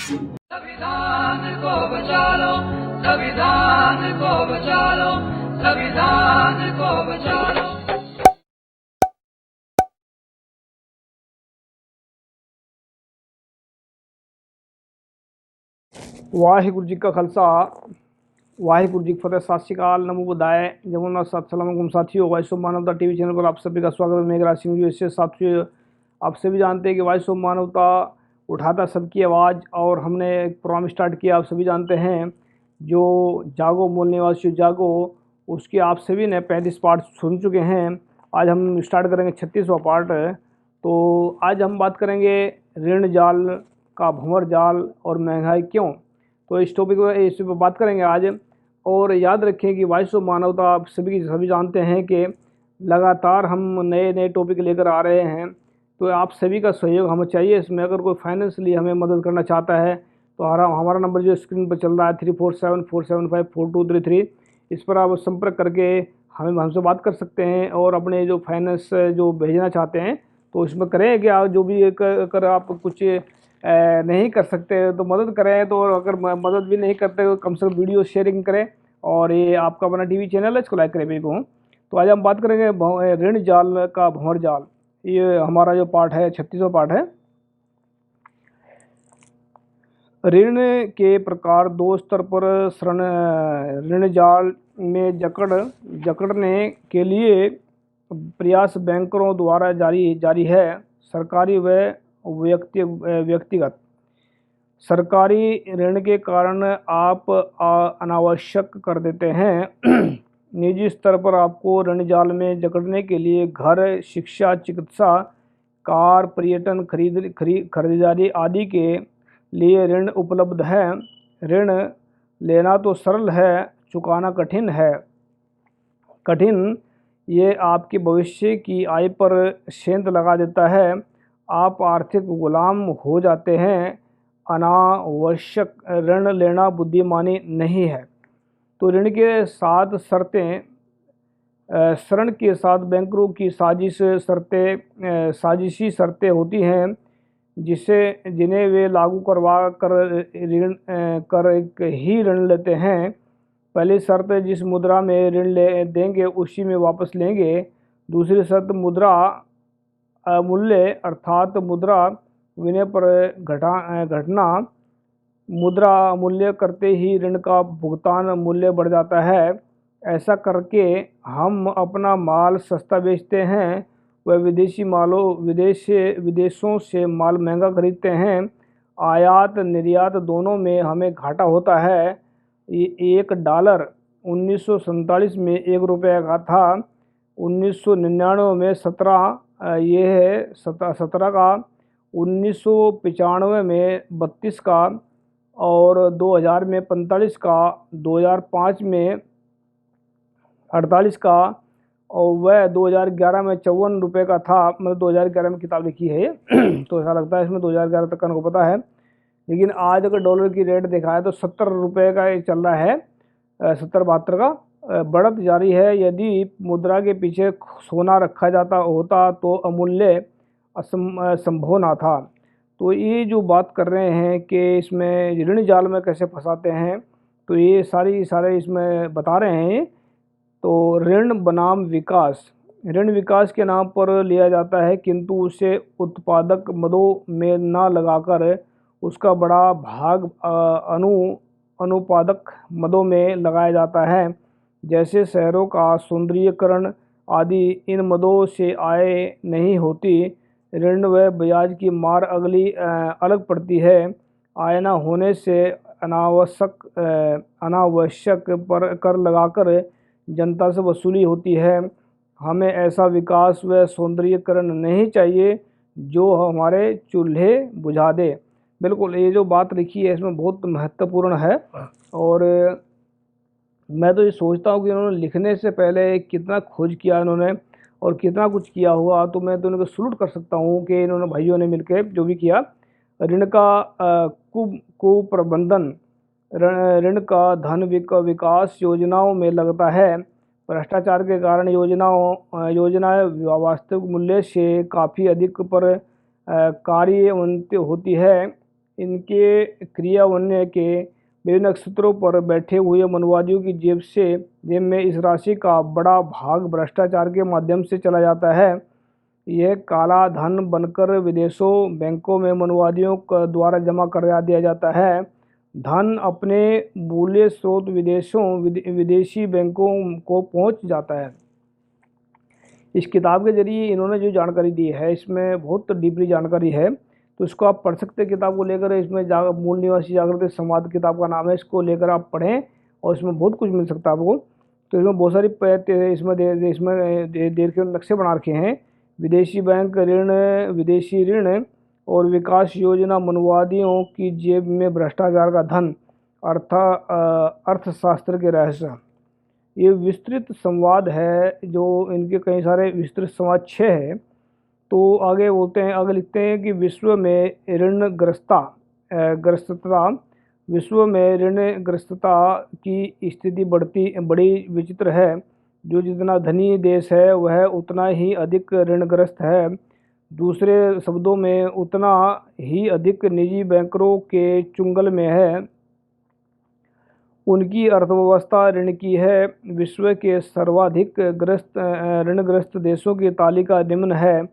संविधान को बचा लो, संविधान को बचा लो, संविधान को बचा लो। वाहिगुरु जी का खालसा वाहिगुरु जी की फतेह। सत श्री अकाल, नमो बुधाय, जमुना सत सलाम साथियों। वॉइस ऑफ मानवता टीवी चैनल पर आप सभी का स्वागत है। मेघराज सिंह जी। इससे साथियों, आप सभी जानते हैं कि वॉइस ऑफ मानवता उठाता सबकी आवाज़, और हमने एक प्रोग्राम स्टार्ट किया, आप सभी जानते हैं, जो जागो मूल निवासियों जागो, उसके आप सभी ने 35 पार्ट सुन चुके हैं। आज हम स्टार्ट करेंगे 36वां पार्ट। तो आज हम बात करेंगे ऋण जाल का भंवर जाल और महंगाई क्यों। तो इस टॉपिक पर बात करेंगे आज। और याद रखें कि वॉइस ऑफ मानवता आप सभी जानते हैं कि लगातार हम नए नए टॉपिक लेकर आ रहे हैं। तो आप सभी का सहयोग हमें चाहिए इसमें। अगर कोई फाइनेंशियली हमें मदद करना चाहता है तो हमारा नंबर जो स्क्रीन पर चल रहा है 3474754233, इस पर आप संपर्क करके हमसे बात कर सकते हैं। और अपने जो फाइनेंस जो भेजना चाहते हैं तो इसमें करें कि आप जो भी अगर आप कुछ नहीं कर सकते तो मदद करें। तो अगर मदद भी नहीं करते तो कम से कम वीडियो शेयरिंग करें। और ये आपका अपना टीवी चैनल है, इसको लाइक करें मेरे को। तो आज हम बात करेंगे ऋण जाल का भंवर जाल। ये हमारा जो पार्ट है 36वां पार्ट है। ऋण के प्रकार दो स्तर पर ऋण जाल में जकड़ने के लिए प्रयास बैंकरों द्वारा जारी है। सरकारी व व्यक्तिगत। सरकारी ऋण के कारण आप अनावश्यक कर देते हैं। निजी स्तर पर आपको ऋण जाल में जकड़ने के लिए घर, शिक्षा, चिकित्सा, कार, पर्यटन, खरीदारी आदि के लिए ऋण उपलब्ध है। ऋण लेना तो सरल है, चुकाना कठिन। ये आपके भविष्य की आय पर सेंध लगा देता है। आप आर्थिक गुलाम हो जाते हैं। अनावश्यक ऋण लेना बुद्धिमानी नहीं है। तो ऋण के साथ शर्तें, ऋण के साथ बैंकरों की साजिशी शर्तें होती हैं जिन्हें वे लागू करवा कर ही ऋण लेते हैं। पहली शर्त, जिस मुद्रा में ऋण देंगे उसी में वापस लेंगे। दूसरी शर्त, मुद्रा मूल्य अर्थात मुद्रा विनिमय पर घटना। मुद्रा मूल्य करते ही ऋण का भुगतान मूल्य बढ़ जाता है। ऐसा करके हम अपना माल सस्ता बेचते हैं, वह विदेशों से माल महंगा खरीदते हैं। आयात निर्यात दोनों में हमें घाटा होता है। $1 1947 में ₹1 का था। 1999 में 17 का, 1995 में 32 का, और 2000 में 45 का, 2005 में 48 का, और वह 2011 में ₹54 का था। मतलब 2011 में किताब लिखी है ये। तो ऐसा लगता है इसमें 2011 तक का को पता है। लेकिन आज अगर डॉलर की रेट देखा है तो ₹70 का एक चल रहा है, 70-72 का। बढ़त जारी है। यदि मुद्रा के पीछे सोना रखा जाता होता तो अमूल्य संभव ना था। तो ये जो बात कर रहे हैं कि इसमें ऋण जाल में कैसे फंसाते हैं, तो ये सारे इसमें बता रहे हैं। तो ऋण बनाम विकास। ऋण विकास के नाम पर लिया जाता है, किंतु उसे उत्पादक मदों में न लगाकर उसका बड़ा भाग अनुपादक मदों में लगाया जाता है, जैसे शहरों का सौंदर्यीकरण आदि। इन मदों से आय नहीं होती। ऋण व ब्याज की मार अलग पड़ती है। आय न होने से अनावश्यक पर कर लगाकर जनता से वसूली होती है। हमें ऐसा विकास व सौंदर्यीकरण नहीं चाहिए जो हमारे चूल्हे बुझा दे। बिल्कुल, ये जो बात लिखी है इसमें बहुत महत्वपूर्ण है। और मैं तो ये सोचता हूँ कि इन्होंने लिखने से पहले कितना खोज किया इन्होंने और कितना कुछ किया हुआ। तो मैं तो इनको सलूट कर सकता हूँ कि इन्होंने भाइयों ने मिलकर जो भी किया। ऋण का कुप्रबंधन। ऋण का धन विकास योजनाओं में लगता है। भ्रष्टाचार के कारण योजनाएं वास्तविक मूल्य से काफ़ी अधिक पर कार्यान्वित होती है। इनके क्रियान्वयन के विभिन्न नक्षत्रों पर बैठे हुए मनवादियों की जेब में इस राशि का बड़ा भाग भ्रष्टाचार के माध्यम से चला जाता है। यह काला धन बनकर विदेशों बैंकों में मनवादियों द्वारा जमा करा दिया जाता है। धन अपने मूल्य स्रोत विदेशी बैंकों को पहुंच जाता है। इस किताब के जरिए इन्होंने जो जानकारी दी है इसमें बहुत डीपली जानकारी है, तो इसको आप पढ़ सकते हैं किताब को लेकर। इसमें मूल निवासी जागृत संवाद किताब का नाम है, इसको लेकर आप पढ़ें और इसमें बहुत कुछ मिल सकता है आपको। तो इसमें बहुत सारी इसमें देर के नक्शे बना रखे हैं। विदेशी बैंक ऋण, विदेशी ऋण और विकास योजना, मनवादियों की जेब में भ्रष्टाचार का धन, अर्थशास्त्र के रहस्य। ये विस्तृत संवाद है, जो इनके कई सारे विस्तृत संवाद 6 है। तो आगे लिखते हैं कि विश्व में ऋणग्रस्तता की स्थिति बड़ी विचित्र है। जो जितना धनी देश है वह उतना ही अधिक ऋणग्रस्त है। दूसरे शब्दों में उतना ही अधिक निजी बैंकरों के चुंगल में है। उनकी अर्थव्यवस्था ऋण की है। विश्व के सर्वाधिक ऋणग्रस्त देशों की तालिका निम्न है।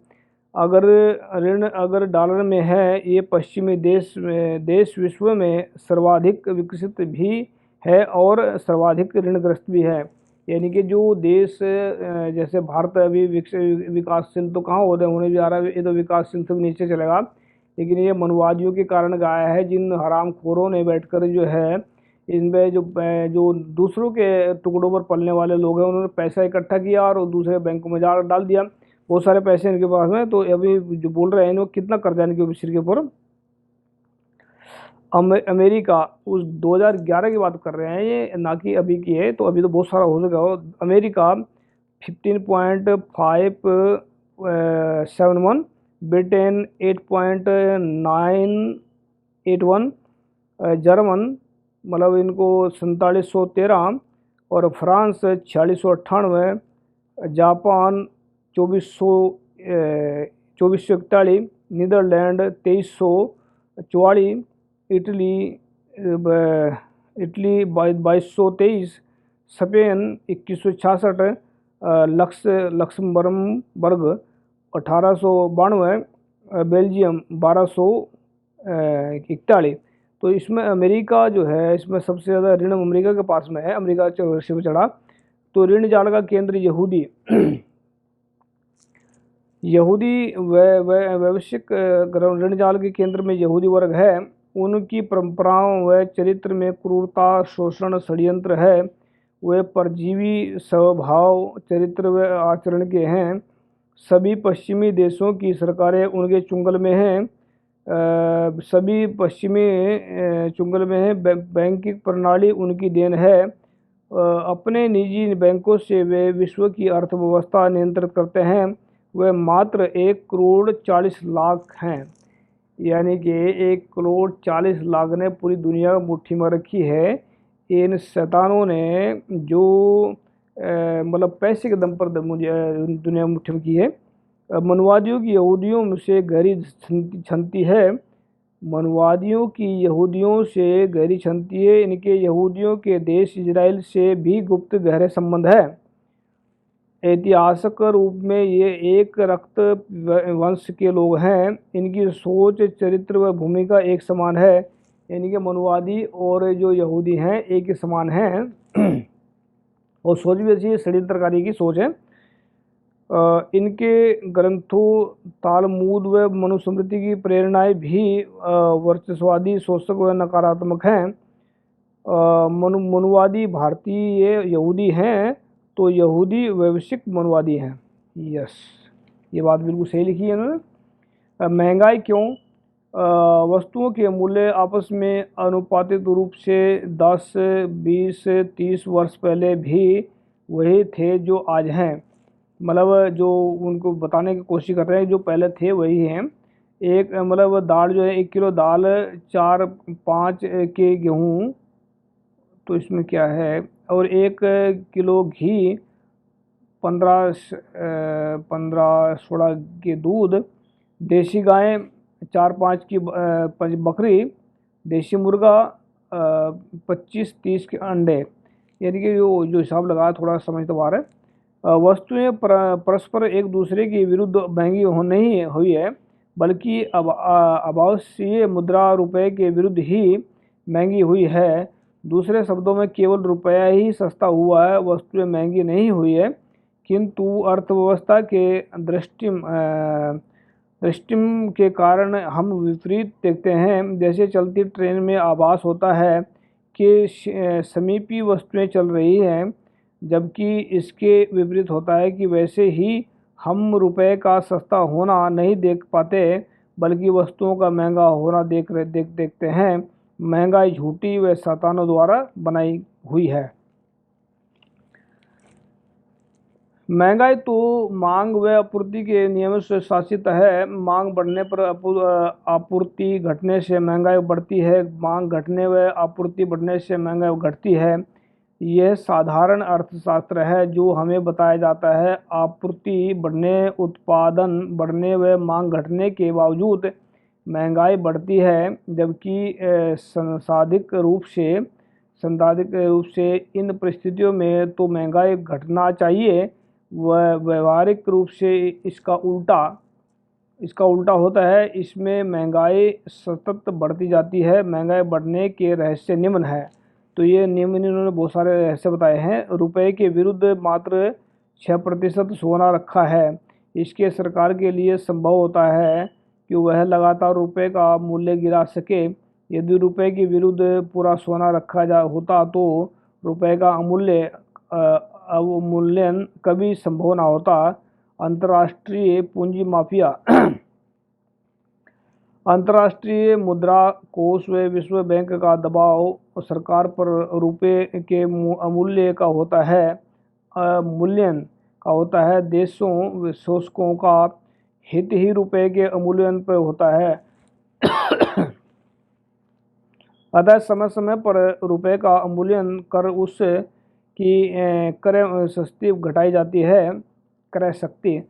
अगर डॉलर में है, ये पश्चिमी देश विश्व में सर्वाधिक विकसित भी है और सर्वाधिक ऋणग्रस्त भी है। यानी कि जो देश जैसे भारत अभी विकासशील तो कहाँ होने जा रहा है, ये तो विकासशील से भी नीचे चलेगा। लेकिन ये मनवादियों के कारण गाया है, जिन हरामखोरों ने बैठकर जो है इनमें जो दूसरों के टुकड़ों पर पलने वाले लोग हैं, उन्होंने पैसा इकट्ठा किया और दूसरे बैंकों में जा डाल दिया। बहुत सारे पैसे इनके पास में, तो अभी जो बोल रहे हैं इन्होंने कितना कर्जा इनके सिर के ऊपर। अमेरिका उस 2011 की बात कर रहे हैं ये, ना कि अभी की है, तो अभी तो बहुत सारा हो चुका हो। अमेरिका 15.571, ब्रिटेन 8.981, जर्मन मतलब इनको 4713 और France 4698, Japan 2441, Netherland 2344, Italy 2223, Spain 2166, Luxembourg 1892, Belgium 1241। तो इसमें अमेरिका जो है, इसमें सबसे ज़्यादा ऋण अमेरिका के पास में है। अमेरिका शीर्ष पर चढ़ा। तो ऋण जाल का केंद्र यहूदी वैश्विक ऋण जाल के केंद्र में यहूदी वर्ग है। उनकी परंपराओं व चरित्र में क्रूरता, शोषण, षड्यंत्र है। वे परजीवी स्वभाव, चरित्र व आचरण के हैं। सभी पश्चिमी देशों की सरकारें उनके चुंगल में हैं। बैंकिंग प्रणाली उनकी देन है। अपने निजी बैंकों से वे विश्व की अर्थव्यवस्था नियंत्रित करते हैं। वे मात्र 1,40,00,000 हैं। यानी कि 1,40,00,000 ने पूरी दुनिया मुट्ठी में रखी है। इन शैतानों ने जो मतलब पैसे के दम पर दुनिया मुट्ठी में की है। मनवादियों की यहूदियों से गहरी छंती है। मनवादियों की यहूदियों से गहरी छंती है। इनके यहूदियों के देश इजराइल से भी गुप्त गहरे संबंध है। ऐतिहासिक रूप में ये एक रक्त वंश के लोग हैं। इनकी सोच, चरित्र व भूमिका एक समान है। यानी कि मनवादी और जो यहूदी हैं एक ही समान हैं और सोच भी अच्छी षड्यंत्रकारी की सोच है। इनके ग्रंथों, तालमूद व मनुस्मृति की प्रेरणाएं भी वर्चस्ववादी, शोषक व नकारात्मक हैं। मनुवादी भारतीय यहूदी हैं, तो यहूदी वैश्विक मनवादी हैं। यस, ये बात बिल्कुल सही लिखी है इन्होंने। महंगाई क्यों? वस्तुओं के मूल्य आपस में अनुपातिक रूप से 10, 20, 30 वर्ष पहले भी वही थे जो आज हैं। मतलब जो उनको बताने की कोशिश कर रहे हैं, जो पहले थे वही हैं। एक मतलब दाल जो है, 1 किलो दाल, 4-5 के गेहूँ, तो इसमें क्या है, और 1 किलो घी, 15-16 के दूध, देसी गायें 4-5 की बकरी, देसी मुर्गा 25-30 के अंडे, यानी कि जो हिसाब लगाया थोड़ा समझ तो आ रहा है। वस्तुएं परस्पर एक दूसरे के विरुद्ध महंगी नहीं हुई है, बल्कि अब आभासीय मुद्रा रुपए के विरुद्ध ही महंगी हुई है। दूसरे शब्दों में केवल रुपया ही सस्ता हुआ है, वस्तुएं महंगी नहीं हुई है। किंतु अर्थव्यवस्था के दृष्टि के कारण हम विपरीत देखते हैं। जैसे चलती ट्रेन में आभास होता है कि समीपी वस्तुएं चल रही हैं, जबकि इसके विपरीत होता है कि वैसे ही हम रुपए का सस्ता होना नहीं देख पाते, बल्कि वस्तुओं का महंगा होना देखते हैं। महंगाई झूठी व शैतानों द्वारा बनाई हुई है। महंगाई तो मांग व आपूर्ति के नियमों से शासित है। मांग बढ़ने पर आपूर्ति घटने से महंगाई बढ़ती है, मांग घटने व आपूर्ति बढ़ने से महंगाई घटती है। यह साधारण अर्थशास्त्र है जो हमें बताया जाता है। आपूर्ति बढ़ने, उत्पादन बढ़ने व मांग घटने के बावजूद महंगाई बढ़ती है, जबकि सैद्धांतिक रूप से इन परिस्थितियों में तो महंगाई घटना चाहिए। वह व्यवहारिक रूप से इसका उल्टा होता है। इसमें महंगाई सतत बढ़ती जाती है। महंगाई बढ़ने के रहस्य निम्न है। तो ये निम्न इन्होंने बहुत सारे रहस्य बताए हैं। रुपए के विरुद्ध मात्र 6% सोना रखा है। इसके सरकार के लिए संभव होता है कि वह लगातार रुपए का मूल्य गिरा सके। यदि रुपए के विरुद्ध पूरा सोना रखा होता तो रुपए का अवमूल्यन कभी संभव न होता। अंतर्राष्ट्रीय पूंजी माफिया अंतर्राष्ट्रीय मुद्रा कोष व विश्व बैंक का दबाव सरकार पर रुपए के अमूल्य का होता है, अवमूल्यन का होता है। देशों शोषकों का हित ही रुपए के अमूल्यन पर होता है। अतः समय समय पर रुपए का अवमूल्यन कर उसकी क्रय शक्ति घटाई जाती है। क्रय शक्ति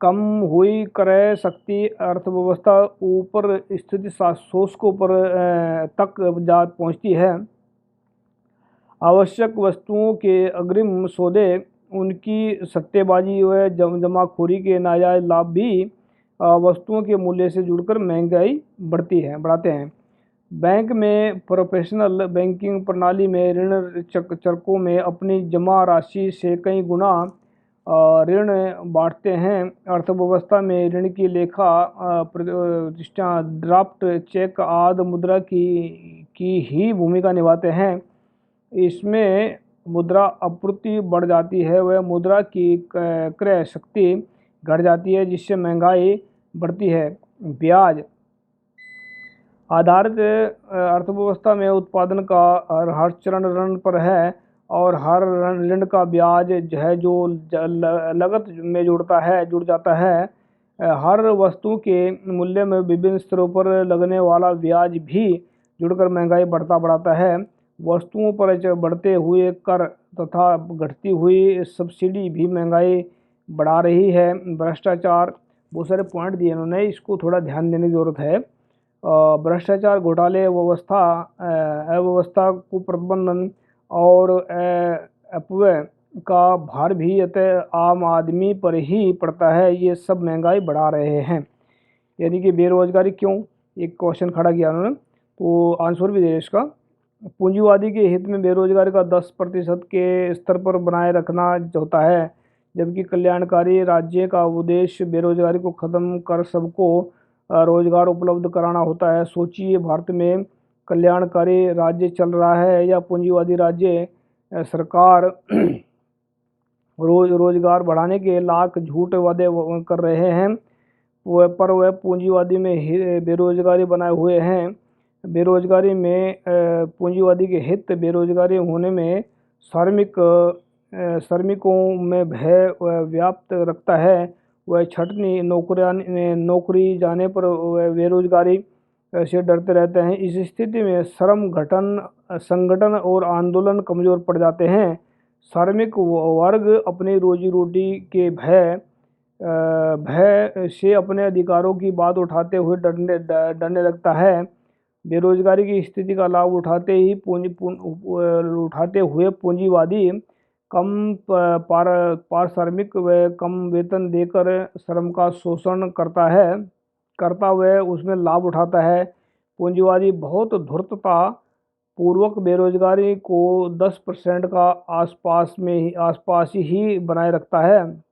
कम हुई, क्रय शक्ति अर्थव्यवस्था ऊपर स्थित शोषकों पर तक जा पहुंचती है। आवश्यक वस्तुओं के अग्रिम सौदे, उनकी सट्टेबाजी व जमाखोरी के नाजायज लाभ भी वस्तुओं के मूल्य से जुड़कर महंगाई बढ़ाते हैं। बैंक में प्रोफेशनल बैंकिंग प्रणाली में ऋण चरकों में अपनी जमा राशि से कई गुना ऋण बांटते हैं। अर्थव्यवस्था में ऋण की लेखा प्रतिष्ठा, ड्राफ्ट, चेक आदि मुद्रा की ही भूमिका निभाते हैं। इसमें मुद्रा आपूर्ति बढ़ जाती है व मुद्रा की क्रय शक्ति घट जाती है, जिससे महंगाई बढ़ती है। ब्याज आधारित अर्थव्यवस्था में उत्पादन का हर चरण ऋण पर है और हर ऋण का ब्याज है जो लागत में जुड़ जाता है। हर वस्तु के मूल्य में विभिन्न स्तरों पर लगने वाला ब्याज भी जुड़कर महंगाई बढ़ाता है। वस्तुओं पर बढ़ते हुए कर तथा घटती हुई सब्सिडी भी महंगाई बढ़ा रही है। भ्रष्टाचार, बहुत सारे पॉइंट दिए इन्होंने, इसको थोड़ा ध्यान देने की ज़रूरत है। भ्रष्टाचार, घोटाले, अव्यवस्था, कुप्रबंधन और अपव्यय का भार भी अतः आम आदमी पर ही पड़ता है। ये सब महंगाई बढ़ा रहे हैं। यानी कि बेरोजगारी क्यों, एक क्वेश्चन खड़ा किया उन्होंने, तो आंसर भी दे इसका। पूंजीवादी के हित में बेरोजगारी का 10% के स्तर पर बनाए रखना होता है, जबकि कल्याणकारी राज्य का उद्देश्य बेरोजगारी को खत्म कर सबको रोजगार उपलब्ध कराना होता है। सोचिए, भारत में कल्याणकारी राज्य चल रहा है या पूंजीवादी राज्य। सरकार रोजगार बढ़ाने के लाख झूठे वादे कर रहे हैं, पर वह पूंजीवादी में बेरोजगारी बनाए हुए हैं। बेरोजगारी में पूंजीवादी के हित बेरोजगारी होने में श्रमिकों में भय व्याप्त रखता है। वह छटनी नौकरी जाने पर वह बेरोजगारी से डरते रहते हैं। इस स्थिति में श्रम संगठन और आंदोलन कमजोर पड़ जाते हैं। श्रमिक वर्ग अपनी रोजी रोटी के भय भय से अपने अधिकारों की बात उठाते हुए डरने लगता है। बेरोजगारी की स्थिति का लाभ उठाते हुए पूंजीवादी कम पारिश्रमिक व कम वेतन देकर श्रम का शोषण करता वह उसमें लाभ उठाता है। पूंजीवादी बहुत धूर्तता पूर्वक बेरोजगारी को 10% का आसपास ही बनाए रखता है।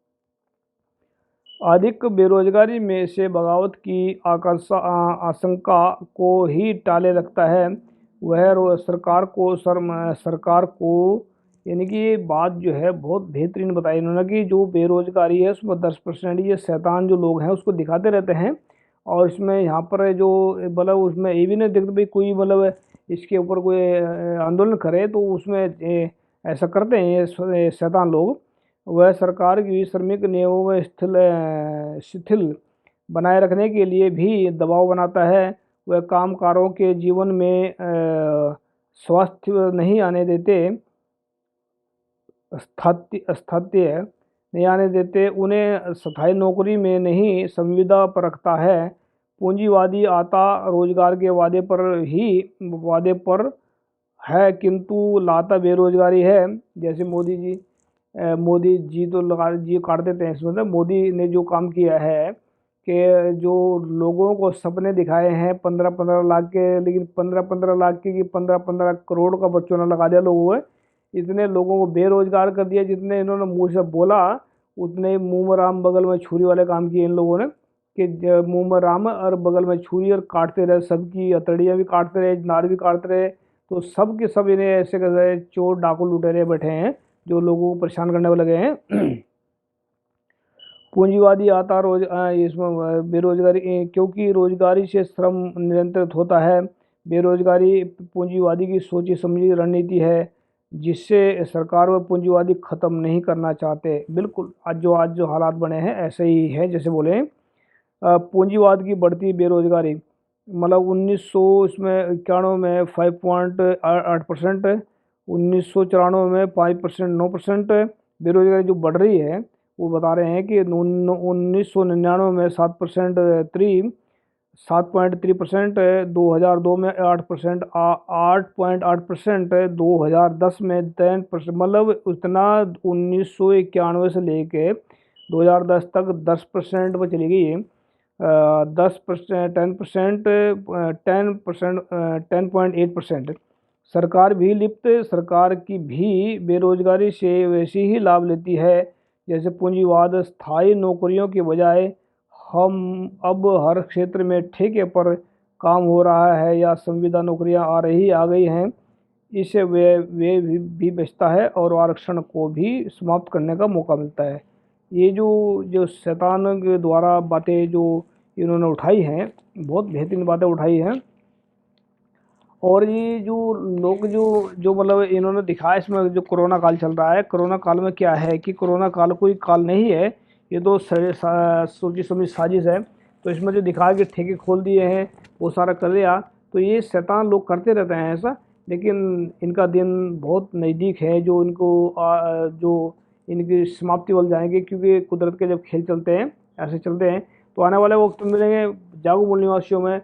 अधिक बेरोजगारी में से बगावत की आशंका को ही टाले रखता है। वह सरकार को यानी कि ये बात जो है बहुत बेहतरीन बताई इन्होंने कि जो बेरोजगारी है उसमें 10% ये शैतान जो लोग हैं उसको दिखाते रहते हैं। और इसमें यहाँ पर जो मतलब उसमें ये भी नहीं देखते भाई कोई मतलब इसके ऊपर कोई आंदोलन करे तो उसमें ऐसा करते हैं ये शैतान लोग। वह सरकार की श्रमिक नियमों में शिथिल बनाए रखने के लिए भी दबाव बनाता है। वह कामगारों के जीवन में स्वास्थ्य नहीं आने देते, स्थायित्व नहीं आने देते, उन्हें स्थायी नौकरी में नहीं संविदा पर रखता है। पूंजीवादी आता रोजगार के वादे पर है किंतु लाता बेरोजगारी है। जैसे मोदी जी तो जी काट देते हैं इसमें। मोदी ने जो काम किया है कि जो लोगों को सपने दिखाए हैं 15-15 लाख के, लेकिन 15-15 लाख के कि 15-15 करोड़ का बच्चों ने लगा दिया लोगों को। इतने लोगों को बेरोजगार कर दिया जितने इन्होंने मुंह से बोला उतने मुंह में राम बगल में छुरी वाले काम किए इन लोगों ने कि मुंह में राम और बगल में छुरी, और काटते रहे, सबकी हथेलियाँ भी काटते रहे, नार भी काटते रहे। तो सब के सब इन्हें ऐसे कर रहे चोर डाकू लुटेरे बैठे हैं जो लोगों को परेशान करने में लगे हैं। पूंजीवादी आता इसमें बेरोजगारी क्योंकि रोजगारी से श्रम नियंत्रित होता है। बेरोजगारी पूंजीवादी की सोची समझी रणनीति है जिससे सरकार व पूंजीवादी ख़त्म नहीं करना चाहते। बिल्कुल आज जो हालात बने हैं ऐसे ही है जैसे बोले। पूंजीवाद की बढ़ती बेरोजगारी मतलब 1991 में 5.8%, 1994 में 5%, 9% बेरोजगारी जो बढ़ रही है वो बता रहे हैं कि 1999 में 7.3%, 2002 में 8%, 8.8%, 2010 में 10%, मतलब उतना 1991 से लेके 2010 तक 10% पर चली गई है। 10%, 10.8%। सरकार भी सरकार की भी बेरोजगारी से वैसे ही लाभ लेती है जैसे पूंजीवाद। स्थायी नौकरियों के बजाय हम अब हर क्षेत्र में ठेके पर काम हो रहा है या संविदा नौकरियां आ गई हैं। इससे वे भी बचता है और आरक्षण को भी समाप्त करने का मौका मिलता है। ये जो शैतान के द्वारा बातें जो इन्होंने उठाई हैं बहुत बेहतरीन बातें उठाई हैं। और ये जो लोग जो मतलब इन्होंने दिखाया इसमें जो कोरोना काल चल रहा है, कोरोना काल में क्या है कि कोरोना काल कोई काल नहीं है, ये तो सोची समझी साजिश है। तो इसमें जो दिखाया कि ठेके खोल दिए हैं वो सारा कर दिया, तो ये शैतान लोग करते रहते हैं ऐसा। लेकिन इनका दिन बहुत नज़दीक है जो जो इनकी समाप्ति वाल जाएंगे, क्योंकि कुदरत के जब खेल चलते हैं ऐसे चलते हैं। तो आने वाले वक्त में मिलेंगे जागो मूल निवासियों में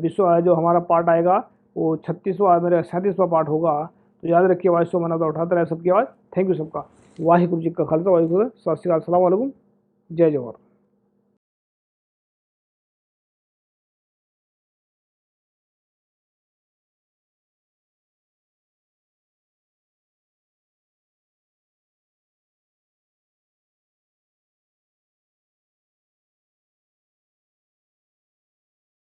विश्व जो हमारा पार्ट आएगा वो 36वां मेरा 37वां पार्ट होगा। तो याद रखिए आवाज़ सो मना तो उठाता रहे सबकी आवाज़। थैंक यू सबका। वाहिगुरु जी का खालसा वाहिगुरु सत श्री अकाल, अस्सलाम वालेकुम, जय जवाहर।